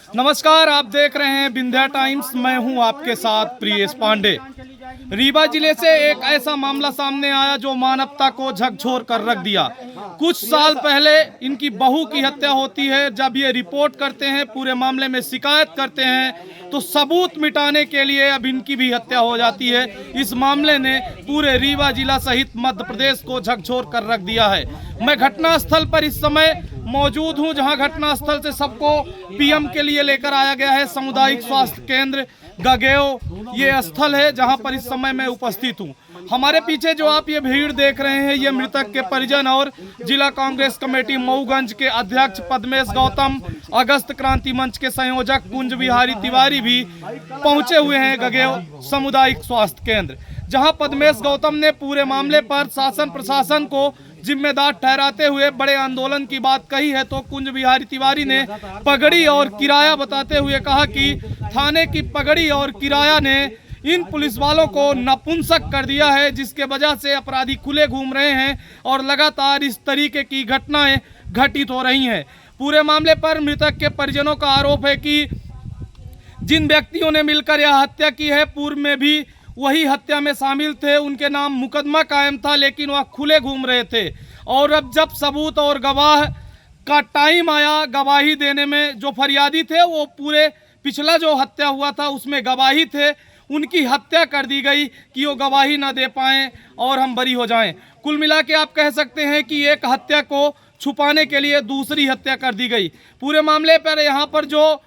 नमस्कार, आप देख रहे हैं विंध्या टाइम्स। मैं हूं आपके साथ प्रियेश पांडे। रीवा जिले से एक ऐसा मामला सामने आया जो मानवता को झकझोर कर रख दिया। कुछ साल पहले इनकी बहू की हत्या होती है। जब ये रिपोर्ट करते हैं, पूरे मामले में शिकायत करते हैं, तो सबूत मिटाने के लिए अब इनकी भी हत्या हो जाती है। इस मामले ने पूरे रीवा जिला सहित मध्य प्रदेश को झकझोर कर रख दिया है। मैं घटनास्थल पर इस समय मौजूद हूं, जहां घटनास्थल से सबको पीएम के लिए लेकर आया गया है। सामुदायिक स्वास्थ्य केंद्र गगेओ ये स्थल है जहां पर इस समय मैं उपस्थित हूं। हमारे पीछे जो आप ये भीड़ देख रहे हैं, ये मृतक के परिजन और जिला कांग्रेस कमेटी मऊगंज के अध्यक्ष पद्मेश गौतम, अगस्त क्रांति मंच के संयोजक कुंज बिहारी तिवारी भी पहुंचे हुए हैं गगेओ सामुदायिक स्वास्थ्य केंद्र, जहां पद्मेश गौतम ने पूरे मामले पर शासन प्रशासन को जिम्मेदार ठहराते हुए बड़े आंदोलन की बात कही है। तो कुंज बिहारी तिवारी ने पगड़ी और किराया बताते हुए कहा कि थाने की पगड़ी और किराया ने इन पुलिस वालों को नपुंसक कर दिया है, जिसके वजह से अपराधी खुले घूम रहे हैं और लगातार इस तरीके की घटनाएं घटित हो रही हैं। पूरे मामले पर मृतक के परिजनों का आरोप है कि जिन व्यक्तियों ने मिलकर यह हत्या की है, पूर्व में भी वही हत्या में शामिल थे। उनके नाम मुकदमा कायम था, लेकिन वह खुले घूम रहे थे। और अब जब सबूत और गवाह का टाइम आया गवाही देने में, जो फरियादी थे वो पूरे पिछला जो हत्या हुआ था उसमें गवाही थे, उनकी हत्या कर दी गई कि वो गवाही ना दे पाएं और हम बरी हो जाएं। कुल मिला के आप कह सकते हैं कि एक हत्या को छुपाने के लिए दूसरी हत्या कर दी गई। पूरे मामले पर यहाँ पर जो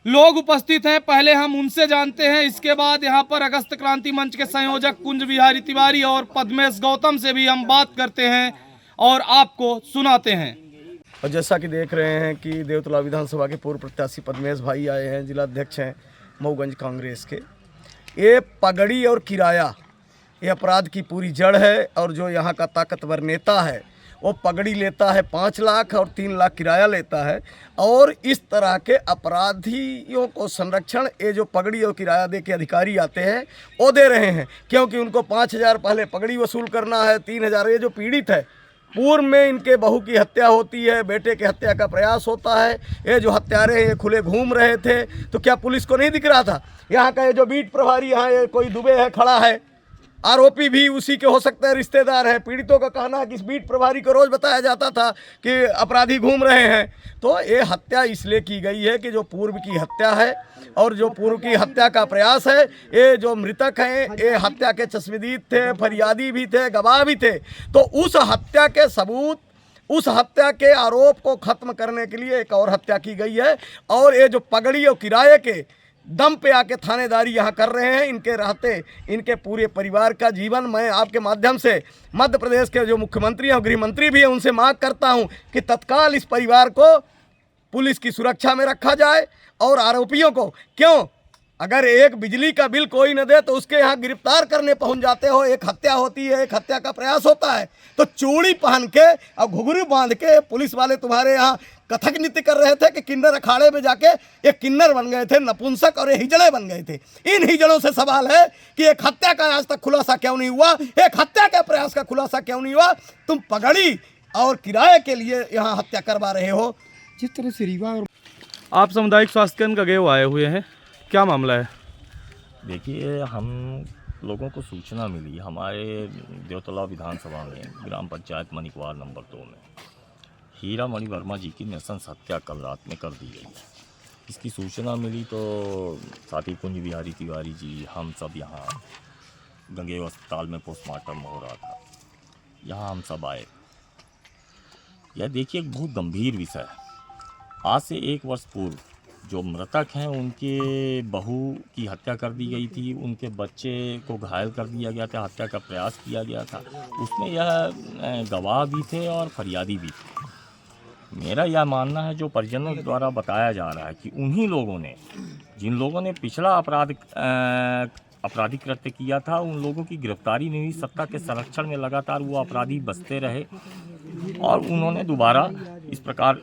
लोग उपस्थित हैं, पहले हम उनसे जानते हैं। इसके बाद यहाँ पर अगस्त क्रांति मंच के संयोजक कुंज बिहारी तिवारी और पद्मेश गौतम से भी हम बात करते हैं और आपको सुनाते हैं। और जैसा कि देख रहे हैं कि देवतला विधानसभा के पूर्व प्रत्याशी पद्मेश भाई आए हैं, जिला अध्यक्ष हैं मऊगंज कांग्रेस के। ये पगड़ी और किराया ये अपराध की पूरी जड़ है। और जो यहाँ का ताकतवर नेता है वो पगड़ी लेता है 5 लाख और 3 लाख किराया लेता है। और इस तरह के अपराधियों को संरक्षण ये जो पगड़ी और किराया दे के अधिकारी आते हैं वो दे रहे हैं, क्योंकि उनको 5,000 पहले पगड़ी वसूल करना है, 3,000। ये जो पीड़ित है, पूर्व में इनके बहू की हत्या होती है, बेटे के हत्या का प्रयास होता है। ये जो हत्यारे हैं ये खुले घूम रहे थे, तो क्या पुलिस को नहीं दिख रहा था? यहाँ का ये जो बीट प्रभारी यहाँ ये कोई दुबे है खड़ा है, आरोपी भी उसी के हो सकते हैं, रिश्तेदार है। पीड़ितों का कहना है कि इस बीट प्रभारी को रोज बताया जाता था कि अपराधी घूम रहे हैं। तो ये हत्या इसलिए की गई है कि जो पूर्व की हत्या है और जो पूर्व की हत्या का प्रयास है, ये जो मृतक हैं ये हत्या के चश्मदीद थे, फरियादी भी थे, गवाह भी थे। तो उस हत्या के सबूत, उस हत्या के आरोप को खत्म करने के लिए एक और हत्या की गई है। और ये जो पगड़ी और किराए के दम पे आके थानेदारी यहाँ कर रहे हैं, इनके रहते इनके पूरे परिवार का जीवन, मैं आपके माध्यम से मध्य प्रदेश के जो मुख्यमंत्री और गृह मंत्री भी हैं उनसे मांग करता हूँ कि तत्काल इस परिवार को पुलिस की सुरक्षा में रखा जाए। और आरोपियों को क्यों, अगर एक बिजली का बिल कोई न दे तो उसके यहाँ गिरफ्तार करने पहुँच जाते हो। एक हत्या होती है, एक हत्या का प्रयास होता है, तो चूड़ी पहन के और घुघरू बांध के पुलिस वाले तुम्हारे यहाँ कथक नृत्य कर रहे थे कि किन्नर अखाड़े में जाके ये किन्नर बन गए थे, नपुंसक और ये हिजड़े बन गए थे। इन हिजड़ों से सवाल है कि एक हत्या का आज तक खुलासा क्यों नहीं हुआ, एक हत्या के प्रयास का खुलासा क्यों नहीं हुआ? तुम पगड़ी और किराए के लिए यहाँ हत्या करवा रहे हो। जिस तरह से रीवा और आप सामुदायिक स्वास्थ्य केंद्र गगेओ आए हुए हैं, क्या मामला है? देखिए, हम लोगों को सूचना मिली हमारे देवतला विधानसभा में ग्राम पंचायत मनिकवार नंबर 2 में हीरा मणि वर्मा जी की नृशंस हत्या कल रात में कर दी गई है। इसकी सूचना मिली तो साथी कुंज बिहारी तिवारी जी, हम सब यहाँ गगेओ अस्पताल में पोस्टमार्टम हो रहा था, यहाँ हम सब आए। यह देखिए एक बहुत गंभीर विषय है। आज से 1 वर्ष पूर्व जो मृतक हैं उनके बहू की हत्या कर दी गई थी, उनके बच्चे को घायल कर दिया गया था, हत्या का प्रयास किया गया था। उसमें यह गवाह भी थे और फरियादी भी थे। मेरा यह मानना है, जो परिजनों द्वारा बताया जा रहा है कि उन्हीं लोगों ने, जिन लोगों ने पिछला आपराधिक कृत्य किया था, उन लोगों की गिरफ्तारी नहीं हुई। सत्ता के संरक्षण में लगातार वो अपराधी बसते रहे और उन्होंने दोबारा इस प्रकार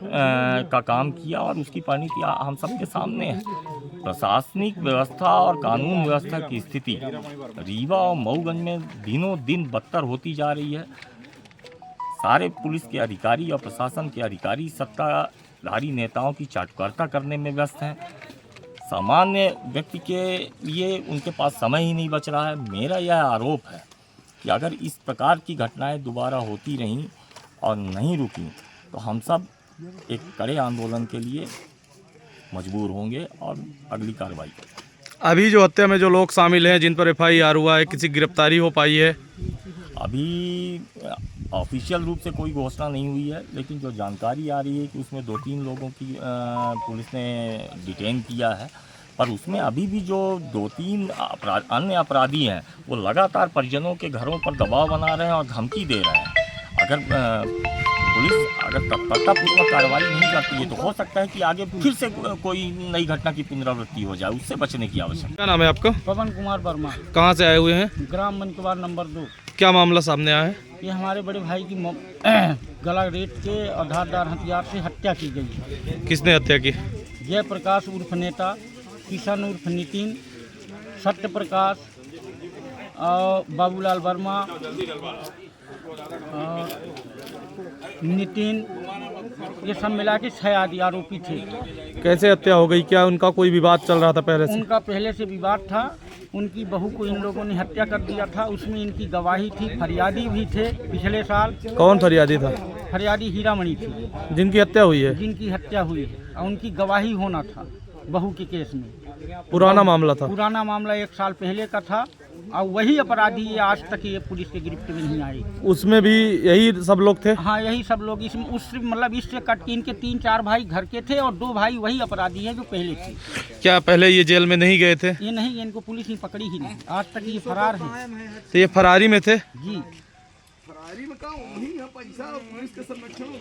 का काम किया और उसकी परिणति हम सबके सामने है। प्रशासनिक व्यवस्था और कानून व्यवस्था की स्थिति रीवा और मऊगंज में दिनों दिन बदतर होती जा रही है। सारे पुलिस के अधिकारी और प्रशासन के अधिकारी सत्ता धारी नेताओं की चाटुकारिता करने में व्यस्त हैं। सामान्य व्यक्ति के लिए उनके पास समय ही नहीं बच रहा है। मेरा यह आरोप है कि अगर इस प्रकार की घटनाएं दोबारा होती रहीं और नहीं रुकी तो हम सब एक कड़े आंदोलन के लिए मजबूर होंगे और अगली कार्रवाई करेंगे। अभी जो हत्या में जो लोग शामिल हैं, जिन पर FIR हुआ है, किसी गिरफ्तारी हो पाई है? अभी ऑफिशियल रूप से कोई घोषणा नहीं हुई है, लेकिन जो जानकारी आ रही है कि उसमें 2-3 लोगों की पुलिस ने डिटेन किया है, पर उसमें अभी भी जो 2-3 अन्य अपराधी हैं वो लगातार परिजनों के घरों पर दबाव बना रहे हैं और धमकी दे रहे हैं। अगर पुलिस तत्परतापूर्वक कार्रवाई नहीं करती है तो हो सकता है कि आगे फिर से कोई नई घटना की पुनरावृत्ति हो जाए। उससे बचने की आवश्यकता। क्या नाम है आपका? पवन कुमार वर्मा, कहाँ से आए हुए हैं? ग्राम मनिकवार नंबर 2। क्या मामला सामने आया है? ये हमारे बड़े भाई की गला रेत के और धारदार हथियार से हत्या की गई। किसने हत्या की? जयप्रकाश उर्फ नेता, किशन उर्फ नितिन, सत्य प्रकाश और बाबूलाल वर्मा, नितिन, ये सब मिला के 6 आदि आरोपी थे। कैसे हत्या हो गई? क्या उनका कोई विवाद चल रहा था पहले से? उनका पहले से विवाद था। उनकी बहू को इन लोगों ने हत्या कर दिया था। उसमें इनकी गवाही थी। फरियादी भी थे पिछले साल। कौन फरियादी था? फरियादी हीरामणि थी, जिनकी हत्या हुई है? जिनकी हत्या हुई है और उनकी गवाही होना था बहू के केस में। पुराना मामला था? पुराना मामला 1 साल पहले का था और वही अपराधी ये आज तक ये पुलिस के गिरफ्त में नहीं आई। उसमें भी यही सब लोग थे? हाँ, यही सब लोग। इसमें इससे कट के इनके 3-4 भाई घर के थे और 2 भाई वही अपराधी हैं जो पहले थे। क्या पहले ये जेल में नहीं गए थे? ये नहीं, इनको पुलिस ने पकड़ी ही नहीं। आज तक ये फरार हैं। तो ये फरारी में थे? जी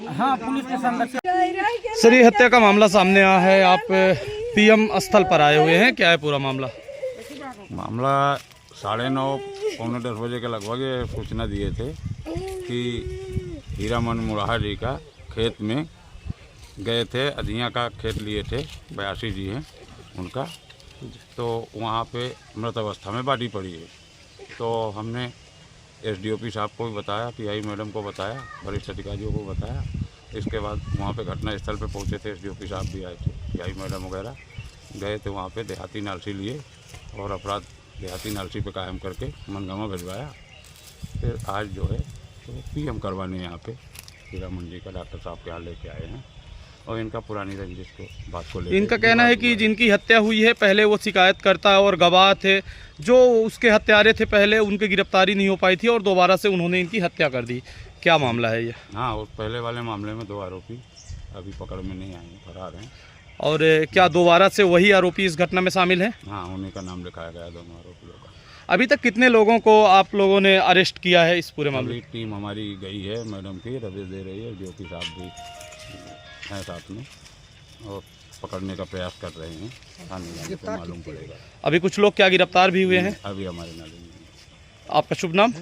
हाँ, पुलिस के संरक्षण। सर, ये हत्या का मामला सामने आया है। आप PM स्थल पर आए हुए हैं, क्या है पूरा मामला? मामला 9:30 पौने 10 बजे के लगभग ये सूचना दिए थे कि हीरामन मुराहा जी का खेत में गए थे। अधिया का खेत लिए थे, 82 जी हैं उनका। तो वहाँ पे मृत अवस्था में बॉडी पड़ी है। तो हमने SDOP साहब को भी बताया, PI मैडम को बताया, वरिष्ठ अधिकारियों को बताया। इसके बाद वहाँ पे घटना स्थल पे पहुँचे थे। SDOP साहब भी आए थे, PI मैडम वगैरह गए थे वहाँ पे। देहाती नालसी लिए और अपराध देहाती नालसी पे कायम करके मनगामा भिजवाया। फिर आज जो है तो PM करवाने यहाँ पे हीरामन जी का डॉक्टर साहब के यहाँ लेके आए हैं और इनका पुरानी रंजिश को बात को लेकर इनका कहना है कि जिनकी हत्या हुई है पहले वो शिकायत करता और गवाह थे, जो उसके हत्यारे थे पहले उनकी गिरफ्तारी नहीं हो पाई थी और दोबारा से उन्होंने इनकी हत्या कर दी। क्या मामला है ये? हाँ, उस पहले वाले मामले में 2 आरोपी अभी पकड़ में नहीं आए हैं, फरार हैं। और क्या दोबारा से वही आरोपी इस घटना में शामिल हैं? हाँ, उन्हीं का नाम लिखाया गया, दोनों आरोपियों का। अभी तक कितने लोगों को आप लोगों ने अरेस्ट किया है इस पूरे मामले? अभी टीम हमारी गई है, मैडम की रविश दे रही है, DOP साहब भी हैं साथ में और पकड़ने का प्रयास कर रहे हैं। थाने जाने पे मालूम पड़ेगा। अभी कुछ लोग क्या गिरफ्तार भी हुए हैं? अभी हमारे नाले में। आपका शुभ नाम?